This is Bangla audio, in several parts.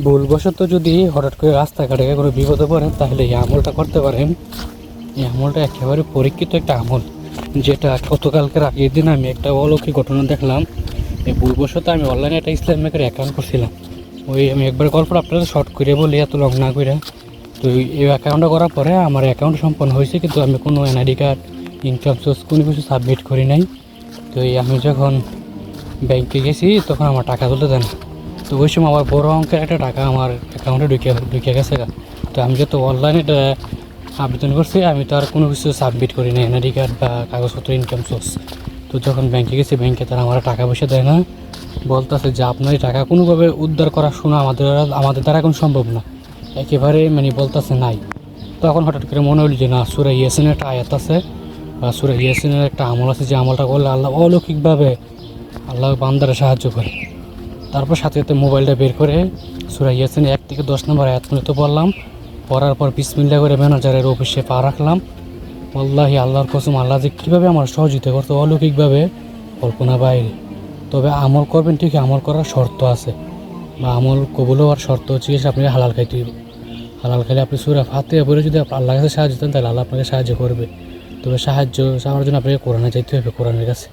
ভুলবশত যদি হঠাৎ করে রাস্তাঘাটে কোনো বিপদে পড়েন তাহলে এই আমলটা করতে পারেন। এই আমলটা একেবারে পরীক্ষিত একটা আমল, যেটা গতকালকের আগের দিন আমি একটা অলৌকিক ঘটনা দেখলাম। এই ভুলবশত আমি অনলাইনে একটা ইসলাম ব্যাংকের অ্যাকাউন্ট করছিলাম। আমি একবার গল্পটা আপনাদের শর্ট করে বলি, এত লং না করে। তো এই অ্যাকাউন্টটা করার পরে আমার অ্যাকাউন্ট সম্পন্ন হয়েছে, কিন্তু আমি কোনো এনআইডি কার্ড, ইনকাম সোর্স কোনো কিছু সাবমিট করি নাই। তো আমি যখন ব্যাংকে গেছি তখন আমার টাকা তুলতে দেয় না। তো ওই সময় আমার বড় অঙ্কের একটা টাকা আমার অ্যাকাউন্টে ঢুকে গেছে। তো আমি যত অনলাইনে আবেদন করছি, আমি তো আর কোনো কিছু সাবমিট করি না, এনআইডি কার্ড বা কাগজপত্র, ইনকাম সোর্স। তো যখন ব্যাংকে গেছি, ব্যাংকে তারা আমার টাকা পয়সা দেয় না, বলতেছে যে আপনার এই টাকা কোনোভাবে উদ্ধার করা শোনা আমাদের দ্বারা এখন সম্ভব না, একেবারে বলতেছে নাই। তখন হঠাৎ করে মনে হলো যে না, সূরা ইয়াসিনের একটা আয়াত আছে বা সূরা ইয়াসিনের একটা আমল আছে, যে আমলটা করলে আল্লাহ অলৌকিকভাবে আল্লাহ বান্দারে সাহায্য করে। তারপর সাথে সাথে মোবাইলটা বের করে সূরা ইয়াসিনের 1 থেকে 10 নম্বর আয়াত পর্যন্ত পড়লাম। পড়ার পর বিসমিল্লাহ করে ম্যানেজারের অফিসে পা রাখলাম। আল্লাহি, আল্লাহর কসম, আল্লাহ যে কীভাবে আমার সহযোগিতা করতে অলৌকিকভাবে, কল্পনা বাইরে। তবে আমল করবেন ঠিক, আমল করার শর্ত আছে, বা আমল কবুল হওয়ার শর্ত হচ্ছে আপনি হালাল খাইতে হইব। হালাল খাইলে আপনি সূরা ফাতিহা পড়ে যদি আল্লাহর কাছে সাহায্য চান, তাহলে আল্লাহ আপনাকে সাহায্য করবে। তবে সাহায্য চাওয়ার জন্য আপনাকে কোরআনে যাইতে হবে, কোরআনের কাছে।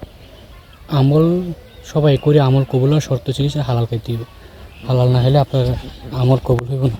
আমল সবাই করে, আমল কবুল হওয়ার শর্ত চিকিৎসা হালাল খাইতে হইব। হালাল না হলে আপনার আমল কবুল হইব না।